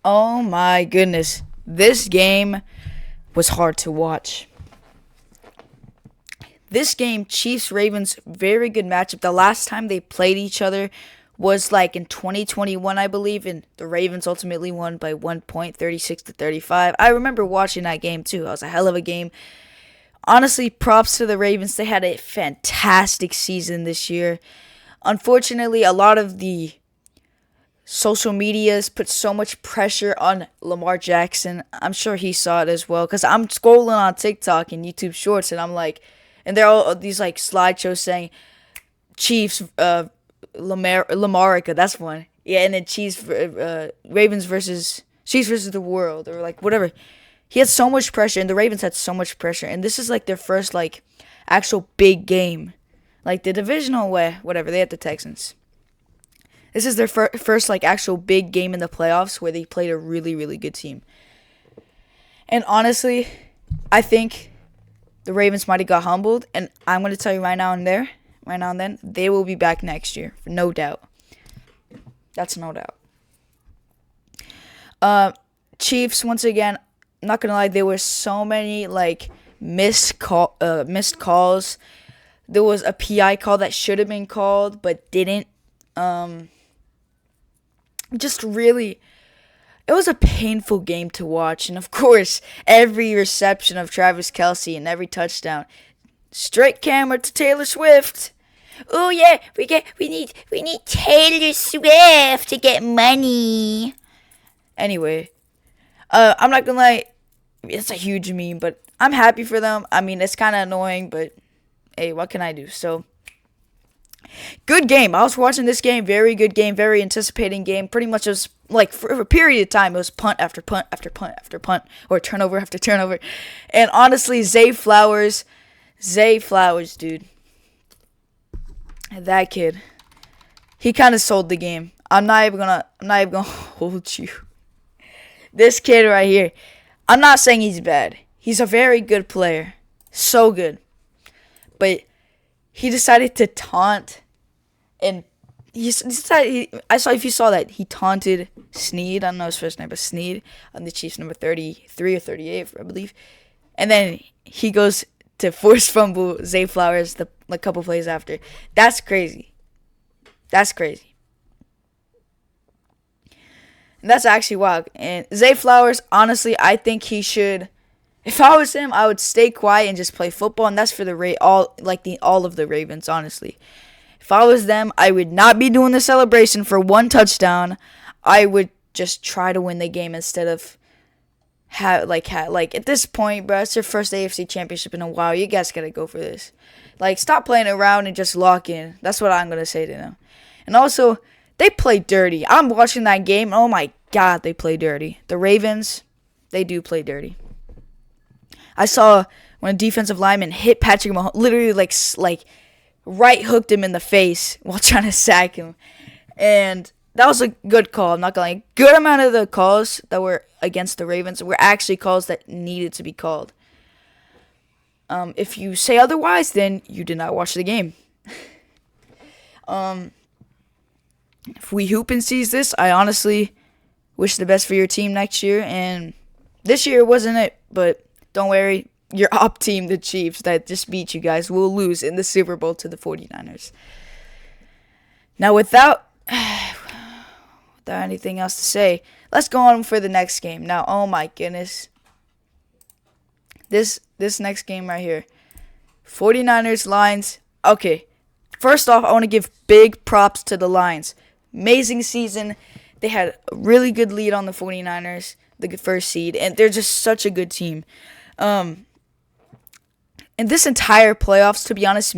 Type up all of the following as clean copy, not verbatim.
Oh my goodness. This game was hard to watch. This game, Chiefs Ravens, very good matchup. The last time they played each other was like in 2021, I believe, and the Ravens ultimately won by 1 point, 36-35. I remember watching that game too. It was a hell of a game. Honestly, props to the Ravens. They had a fantastic season this year. Unfortunately, a lot of the social medias put so much pressure on Lamar Jackson. I'm sure he saw it as well because I'm scrolling on TikTok and YouTube Shorts, and I'm like, and there are all these like slideshows saying Chiefs, Lamarica. That's one. Yeah, and then Chiefs, Ravens versus Chiefs versus the world, or like whatever. He had so much pressure, and the Ravens had so much pressure, and this is like their first like actual big game, like the divisional way, whatever. They had the Texans. This is their first like actual big game in the playoffs where they played a really really good team. And honestly, I think the Ravens might have got humbled, and I'm going to tell you right now and then, they will be back next year, no doubt. That's no doubt. Chiefs, once again, I'm not going to lie, there were so many, like, missed calls. There was a PI call that should have been called, but didn't. Just really, it was a painful game to watch. And, of course, every reception of Travis Kelce and every touchdown, straight camera to Taylor Swift. Oh yeah, we need Taylor Swift to get money. Anyway, I'm not gonna lie, it's a huge meme, but I'm happy for them. I mean, it's kind of annoying, but hey, what can I do? So, good game. I was watching this game, very good game, very anticipating game. Pretty much it was like for a period of time, it was punt after punt after punt after punt, or turnover after turnover. And honestly, Zay Flowers, dude. That kid, he kind of sold the game. I'm not even gonna hold you. This kid right here, I'm not saying he's bad. He's a very good player, so good. But he decided to taunt, and I saw if you saw that he taunted Sneed. I don't know his first name, but Sneed on the Chiefs number 33 or 38, I believe. And then he goes to force fumble Zay Flowers a couple plays after. That's crazy. That's crazy. And that's actually wild. And Zay Flowers, honestly, I think he should. If I was him, I would stay quiet and just play football. And that's for all of the Ravens, honestly. If I was them, I would not be doing the celebration for one touchdown. I would just try to win the game instead of at this point, bro. It's your first AFC championship in a while. You guys gotta go for this. Like, stop playing around and just lock in. That's what I'm gonna say to them. And also, they play dirty. I'm watching that game. Oh my god, they play dirty. The Ravens, they do play dirty. I saw when a defensive lineman hit Patrick Mahomes, literally like right hooked him in the face while trying to sack him, and that was a good call. I'm not gonna lie. Good amount of the calls that were against the Ravens were actually calls that needed to be called. If you say otherwise, then you did not watch the game. If we hoop and sees this, I honestly wish the best for your team next year. And this year wasn't it, but don't worry. Your op team, the Chiefs, that just beat you guys, will lose in the Super Bowl to the 49ers. Now, without anything else to say, let's go on for the next game. Now, oh my goodness. This next game right here. 49ers, Lions. Okay. First off, I want to give big props to the Lions. Amazing season. They had a really good lead on the 49ers, the first seed, and they're just such a good team. In this entire playoffs, to be honest,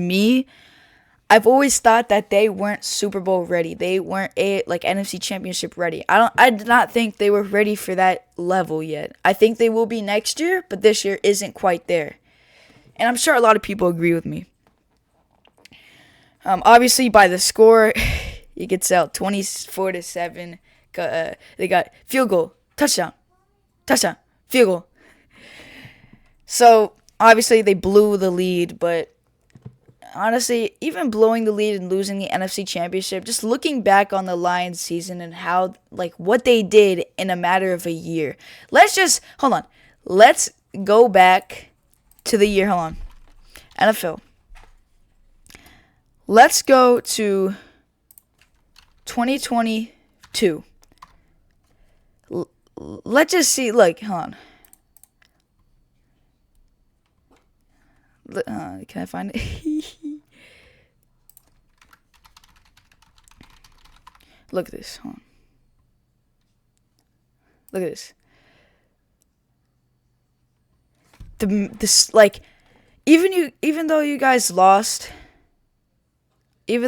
I've always thought that they weren't Super Bowl ready. They weren't NFC Championship ready. I did not think they were ready for that level yet. I think they will be next year, but this year isn't quite there. And I'm sure a lot of people agree with me. Obviously, by the score, you could tell 24-7. They got field goal, touchdown, field goal. So obviously they blew the lead, but honestly, even blowing the lead and losing the NFC Championship, just looking back on the Lions season and how, like, what they did in a matter of a year. Hold on. Let's go back to the year. Hold on. NFL. Let's go to 2022. Let's just see, like, hold on. Can I find it? Look at this. Hold on. Look at this. This, like, even though you guys lost, big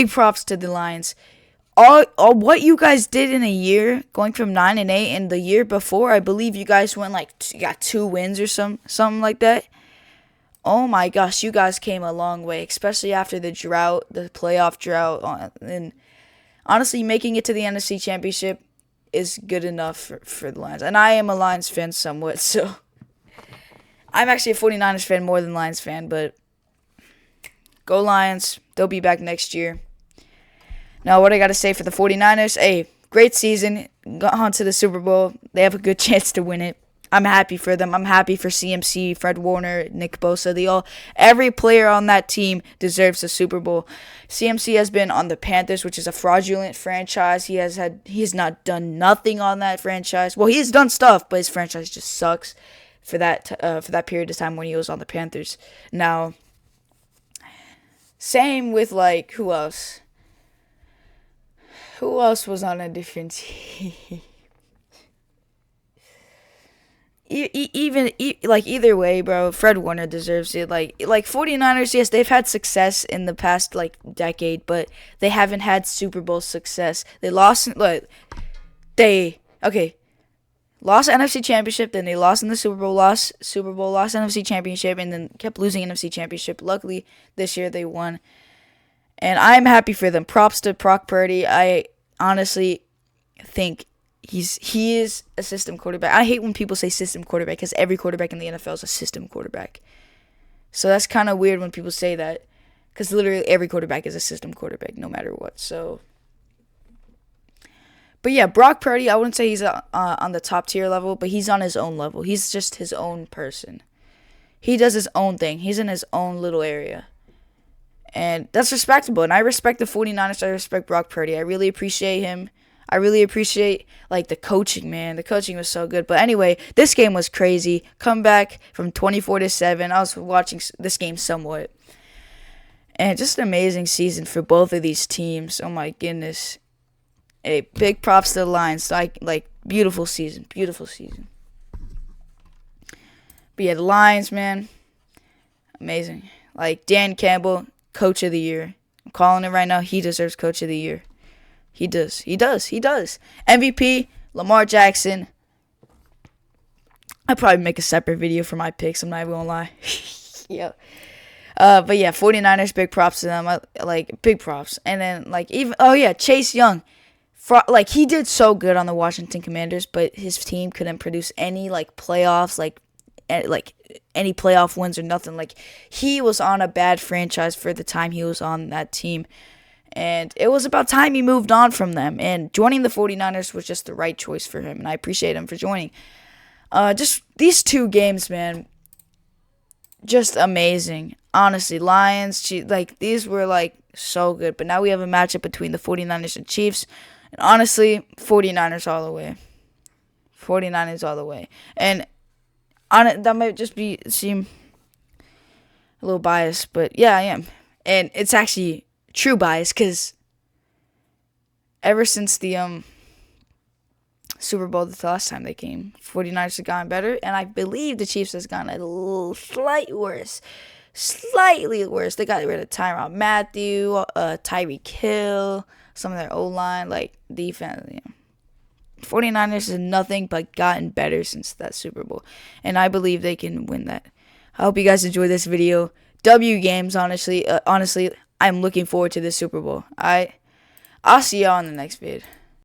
props to the Lions. All what you guys did in a year, going from 9-8, and the year before, I believe you guys went you got 2 wins or something like that. Oh my gosh, you guys came a long way, especially after the drought, the playoff drought, and honestly, making it to the NFC Championship is good enough for the Lions. And I am a Lions fan somewhat, so I'm actually a 49ers fan more than Lions fan, but go Lions. They'll be back next year. Now, what I got to say for the 49ers, hey, great season. Got on to the Super Bowl. They have a good chance to win it. I'm happy for them. I'm happy for CMC, Fred Warner, Nick Bosa. Every player on that team deserves a Super Bowl. CMC has been on the Panthers, which is a fraudulent franchise. He has not done nothing on that franchise. Well, he's done stuff, but his franchise just sucks for that period of time when he was on the Panthers. Now, same with, like, who else? Who else was on a different team? Either way, bro, Fred Warner deserves it. Like 49ers, yes, they've had success in the past, like, decade, but they haven't had Super Bowl success. They lost, lost NFC Championship, then they lost in the Super Bowl, lost NFC Championship, and then kept losing NFC Championship. Luckily, this year they won. And I'm happy for them. Props to Brock Purdy. I honestly think he is a system quarterback. I hate when people say system quarterback because every quarterback in the NFL is a system quarterback. So that's kind of weird when people say that because literally every quarterback is a system quarterback no matter what. So, but yeah, Brock Purdy, I wouldn't say he's on the top tier level, but he's on his own level. He's just his own person. He does his own thing. He's in his own little area. And that's respectable. And I respect the 49ers. I respect Brock Purdy. I really appreciate him. I really appreciate, like, the coaching, man. The coaching was so good. But anyway, this game was crazy. Comeback from 24-7. I was watching this game somewhat. And just an amazing season for both of these teams. Oh, my goodness. Hey, big props to the Lions. Like, beautiful season. Beautiful season. But yeah, the Lions, man. Amazing. Like, Dan Campbell, Coach of the Year. I'm calling it right now. He deserves Coach of the Year. He does. MVP, Lamar Jackson. I'll probably make a separate video for my picks. I'm not even gonna lie. Yeah. But yeah, 49ers, big props to them. Big props. And then, Chase Young. He did so good on the Washington Commanders, but his team couldn't produce any, playoffs, any playoff wins or nothing. He was on a bad franchise for the time he was on that team. And it was about time he moved on from them. And joining the 49ers was just the right choice for him. And I appreciate him for joining. Just these 2 games, man. Just amazing. Honestly, Lions, these were, so good. But now we have a matchup between the 49ers and Chiefs. And honestly, 49ers all the way. 49ers all the way. And that might just seem a little biased. But yeah, I am. And it's actually true bias because ever since the Super Bowl the last time they came, 49ers have gotten better, and I believe the Chiefs has gotten a little slightly worse. They got rid of Tyrann Mathieu, Tyreek Hill, some of their O-line, defense. 49ers has nothing but gotten better since that Super Bowl, and I believe they can win that. I hope you guys enjoyed this video. W games, honestly. I'm looking forward to this Super Bowl. I'll see y'all in the next vid.